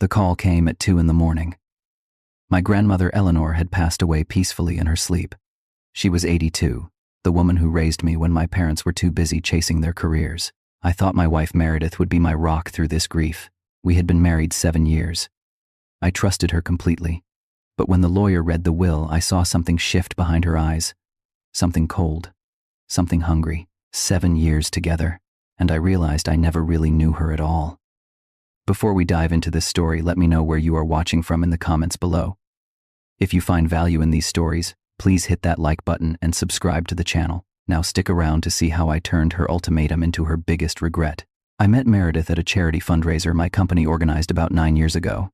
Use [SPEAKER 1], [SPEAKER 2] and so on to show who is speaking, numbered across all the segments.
[SPEAKER 1] The call came at 2 in the morning. My grandmother Eleanor had passed away peacefully in her sleep. She was 82, the woman who raised me when my parents were too busy chasing their careers. I thought my wife Meredith would be my rock through this grief. We had been married 7 years. I trusted her completely. But when the lawyer read the will, I saw something shift behind her eyes. Something cold. Something hungry. 7 years together. And I realized I never really knew her at all. Before we dive into this story, let me know where you are watching from in the comments below. If you find value in these stories, please hit that like button and subscribe to the channel. Now stick around to see how I turned her ultimatum into her biggest regret. I met Meredith at a charity fundraiser my company organized about 9 years ago.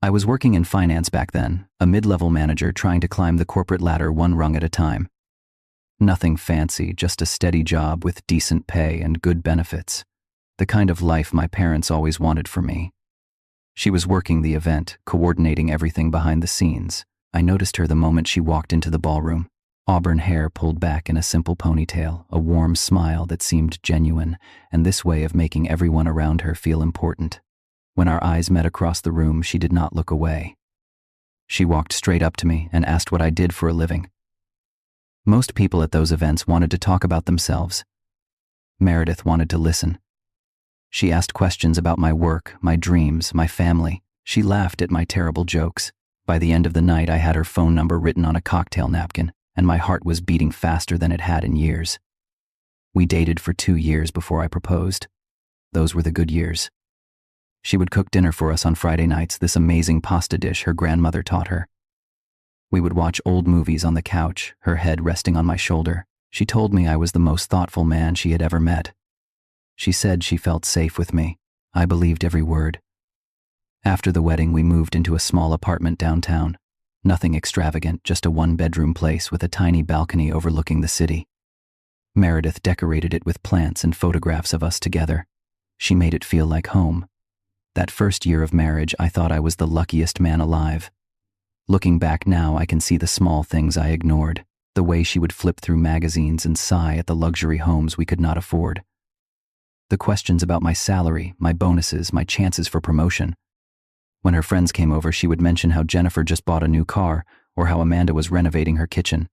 [SPEAKER 1] I was working in finance back then, a mid-level manager trying to climb the corporate ladder one rung at a time. Nothing fancy, just a steady job with decent pay and good benefits. The kind of life my parents always wanted for me. She was working the event, coordinating everything behind the scenes. I noticed her the moment she walked into the ballroom. Auburn hair pulled back in a simple ponytail, a warm smile that seemed genuine, and this way of making everyone around her feel important. When our eyes met across the room, she did not look away. She walked straight up to me and asked what I did for a living. Most people at those events wanted to talk about themselves. Meredith wanted to listen. She asked questions about my work, my dreams, my family. She laughed at my terrible jokes. By the end of the night, I had her phone number written on a cocktail napkin, and my heart was beating faster than it had in years. We dated for 2 years before I proposed. Those were the good years. She would cook dinner for us on Friday nights, this amazing pasta dish her grandmother taught her. We would watch old movies on the couch, her head resting on my shoulder. She told me I was the most thoughtful man she had ever met. She said she felt safe with me. I believed every word. After the wedding, we moved into a small apartment downtown. Nothing extravagant, just a one-bedroom place with a tiny balcony overlooking the city. Meredith decorated it with plants and photographs of us together. She made it feel like home. That first year of marriage, I thought I was the luckiest man alive. Looking back now, I can see the small things I ignored. The way she would flip through magazines and sigh at the luxury homes we could not afford. The questions about my salary, my bonuses, my chances for promotion. When her friends came over, she would mention how Jennifer just bought a new car or how Amanda was renovating her kitchen.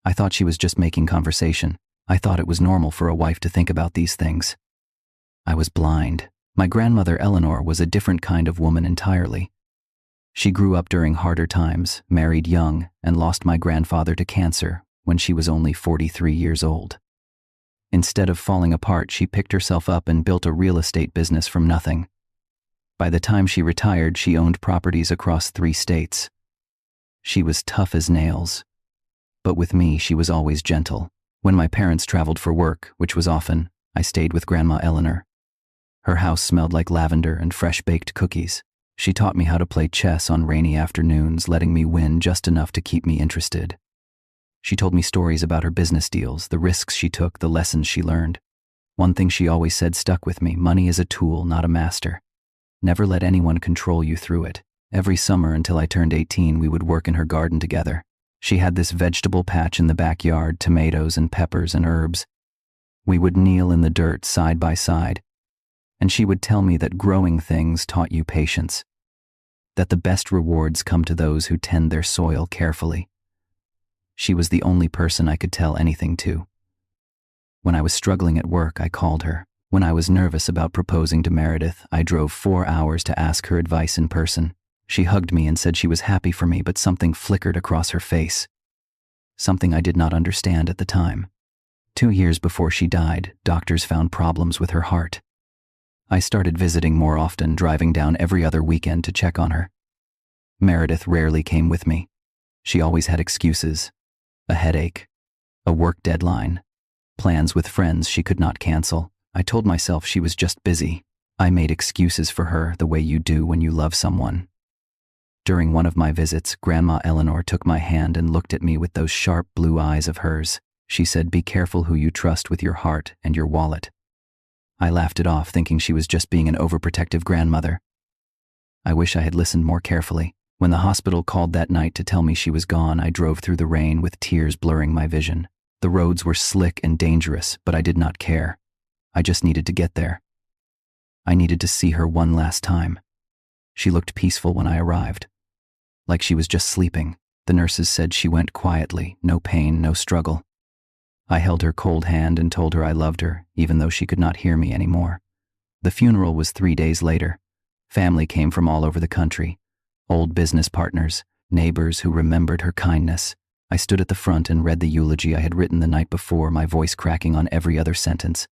[SPEAKER 1] I thought she was just making conversation. I thought it was normal for a wife to think about these things. I was blind. My grandmother Eleanor was a different kind of woman entirely. She grew up during harder times, married young, and lost my grandfather to cancer when she was only 43 years old. Instead of falling apart, she picked herself up and built a real estate business from nothing. By the time she retired, she owned properties across 3 states. She was tough as nails. But with me, she was always gentle. When my parents traveled for work, which was often, I stayed with Grandma Eleanor. Her house smelled like lavender and fresh-baked cookies. She taught me how to play chess on rainy afternoons, letting me win just enough to keep me interested. She told me stories about her business deals, the risks she took, the lessons she learned. One thing she always said stuck with me: money is a tool, not a master. Never let anyone control you through it. Every summer until I turned 18, we would work in her garden together. She had this vegetable patch in the backyard, tomatoes and peppers and herbs. We would kneel in the dirt side by side, and she would tell me that growing things taught you patience, that the best rewards come to those who tend their soil carefully. She was the only person I could tell anything to. When I was struggling at work, I called her. When I was nervous about proposing to Meredith, I drove 4 hours to ask her advice in person. She hugged me and said she was happy for me, but something flickered across her face. Something I did not understand at the time. 2 years before she died, doctors found problems with her heart. I started visiting more often, driving down every other weekend to check on her. Meredith rarely came with me. She always had excuses. A headache, a work deadline, plans with friends she could not cancel. I told myself she was just busy. I made excuses for her the way you do when you love someone. During one of my visits, Grandma Eleanor took my hand and looked at me with those sharp blue eyes of hers. She said, "Be careful who you trust with your heart and your wallet." I laughed it off, thinking she was just being an overprotective grandmother. I wish I had listened more carefully. When the hospital called that night to tell me she was gone, I drove through the rain with tears blurring my vision. The roads were slick and dangerous, but I did not care. I just needed to get there. I needed to see her one last time. She looked peaceful when I arrived, like she was just sleeping. The nurses said she went quietly, no pain, no struggle. I held her cold hand and told her I loved her, even though she could not hear me anymore. The funeral was 3 days later. Family came from all over the country. Old business partners, neighbors who remembered her kindness. I stood at the front and read the eulogy I had written the night before, my voice cracking on every other sentence.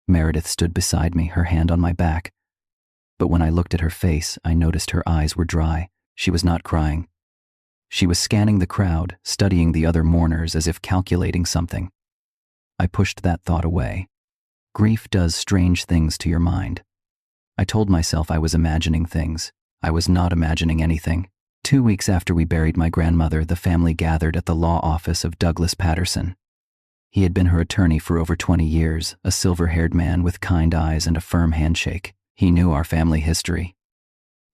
[SPEAKER 1] Meredith stood beside me, her hand on my back. But when I looked at her face, I noticed her eyes were dry. She was not crying. She was scanning the crowd, studying the other mourners as if calculating something. I pushed that thought away. Grief does strange things to your mind. I told myself I was imagining things. I was not imagining anything. 2 weeks after we buried my grandmother, the family gathered at the law office of Douglas Patterson. He had been her attorney for over 20 years, a silver-haired man with kind eyes and a firm handshake. He knew our family history.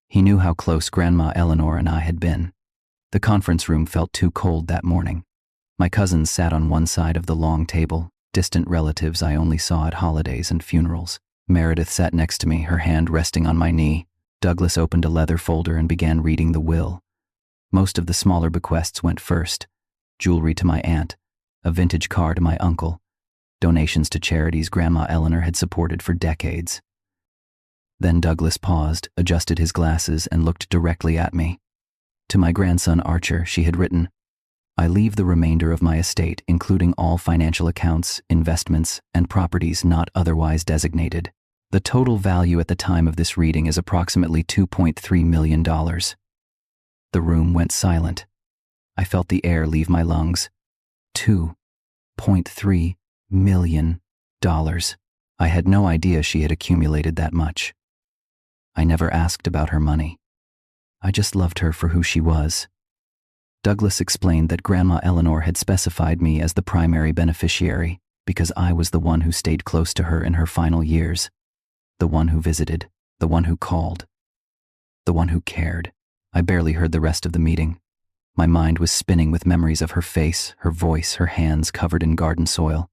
[SPEAKER 1] He knew how close Grandma Eleanor and I had been. The conference room felt too cold that morning. My cousins sat on one side of the long table, distant relatives I only saw at holidays and funerals. Meredith sat next to me, her hand resting on my knee. Douglas opened a leather folder and began reading the will. Most of the smaller bequests went first. Jewelry to my aunt, a vintage car to my uncle, donations to charities Grandma Eleanor had supported for decades. Then Douglas paused, adjusted his glasses, and looked directly at me. To my grandson Archer, she had written, "I leave the remainder of my estate, including all financial accounts, investments, and properties not otherwise designated. The total value at the time of this reading is approximately $2.3 million. The room went silent. I felt the air leave my lungs. $2.3 million. I had no idea she had accumulated that much. I never asked about her money. I just loved her for who she was. Douglas explained that Grandma Eleanor had specified me as the primary beneficiary because I was the one who stayed close to her in her final years, the one who visited, the one who called, the one who cared. I barely heard the rest of the meeting. My mind was spinning with memories of her face, her voice, her hands covered in garden soil.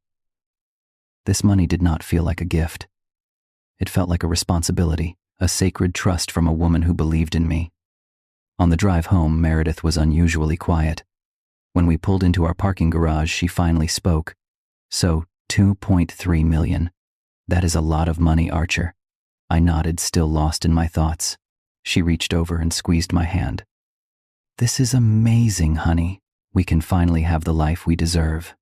[SPEAKER 1] This money did not feel like a gift. It felt like a responsibility, a sacred trust from a woman who believed in me. On the drive home, Meredith was unusually quiet. When we pulled into our parking garage, she finally spoke. "So, $2.3 million. That is a lot of money, Archer." I nodded, still lost in my thoughts. She reached over and squeezed my hand. "This is amazing, honey. We can finally have the life we deserve."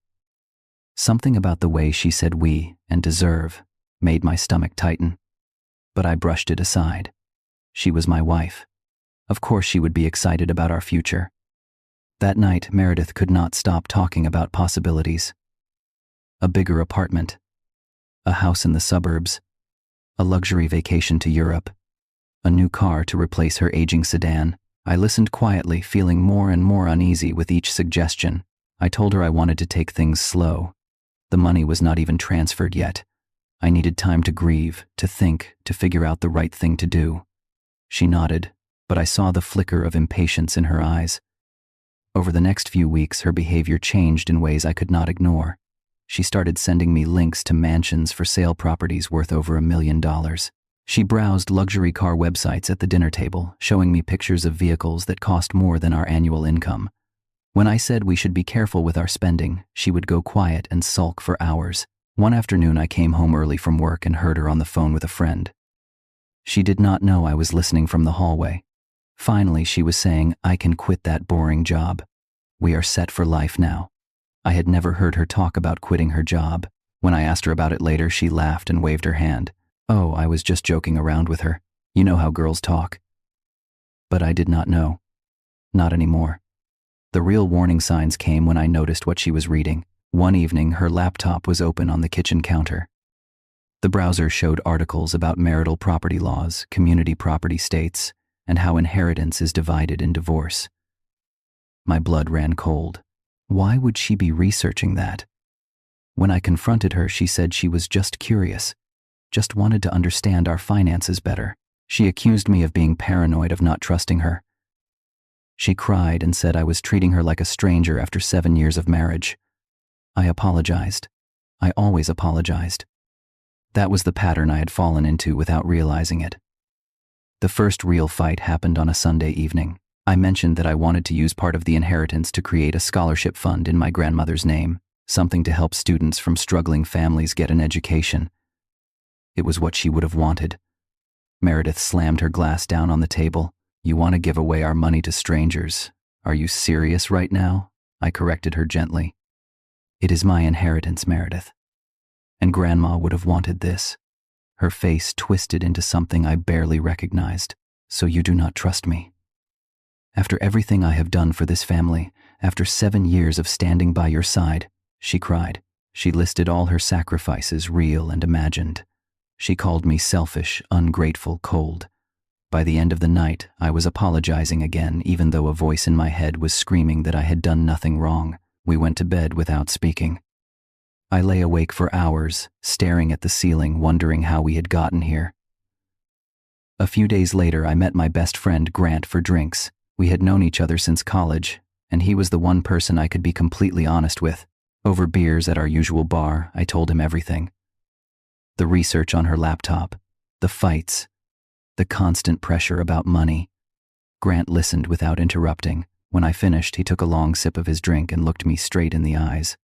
[SPEAKER 1] Something about the way she said "we" and "deserve" made my stomach tighten. But I brushed it aside. She was my wife. Of course she would be excited about our future. That night, Meredith could not stop talking about possibilities. A bigger apartment, a house in the suburbs, a luxury vacation to Europe, a new car to replace her aging sedan. I listened quietly, feeling more and more uneasy with each suggestion. I told her I wanted to take things slow. The money was not even transferred yet. I needed time to grieve, to think, to figure out the right thing to do. She nodded, but I saw the flicker of impatience in her eyes. Over the next few weeks, her behavior changed in ways I could not ignore. She started sending me links to mansions for sale properties worth over $1 million. She browsed luxury car websites at the dinner table, showing me pictures of vehicles that cost more than our annual income. When I said we should be careful with our spending, she would go quiet and sulk for hours. One afternoon, I came home early from work and heard her on the phone with a friend. She did not know I was listening from the hallway. Finally, she was saying, "I can quit that boring job. We are set for life now." I had never heard her talk about quitting her job. When I asked her about it later, she laughed and waved her hand. "Oh, I was just joking around with her. You know how girls talk." But I did not know. Not anymore. The real warning signs came when I noticed what she was reading. One evening, her laptop was open on the kitchen counter. The browser showed articles about marital property laws, community property states, and how inheritance is divided in divorce. My blood ran cold. Why would she be researching that? When I confronted her, she said she was just curious, just wanted to understand our finances better. She accused me of being paranoid, of not trusting her. She cried and said I was treating her like a stranger after 7 years of marriage. I apologized. I always apologized. That was the pattern I had fallen into without realizing it. The first real fight happened on a Sunday evening. I mentioned that I wanted to use part of the inheritance to create a scholarship fund in my grandmother's name, something to help students from struggling families get an education. It was what she would have wanted. Meredith slammed her glass down on the table. "You want to give away our money to strangers? Are you serious right now?" I corrected her gently. "It is my inheritance, Meredith. And Grandma would have wanted this." Her face twisted into something I barely recognized. "So you do not trust me? After everything I have done for this family, after 7 years of standing by your side," she cried. She listed all her sacrifices, real and imagined. She called me selfish, ungrateful, cold. By the end of the night, I was apologizing again, even though a voice in my head was screaming that I had done nothing wrong. We went to bed without speaking. I lay awake for hours, staring at the ceiling, wondering how we had gotten here. A few days later, I met my best friend Grant for drinks. We had known each other since college, and he was the one person I could be completely honest with. Over beers at our usual bar, I told him everything. The research on her laptop, the fights, the constant pressure about money. Grant listened without interrupting. When I finished, he took a long sip of his drink and looked me straight in the eyes.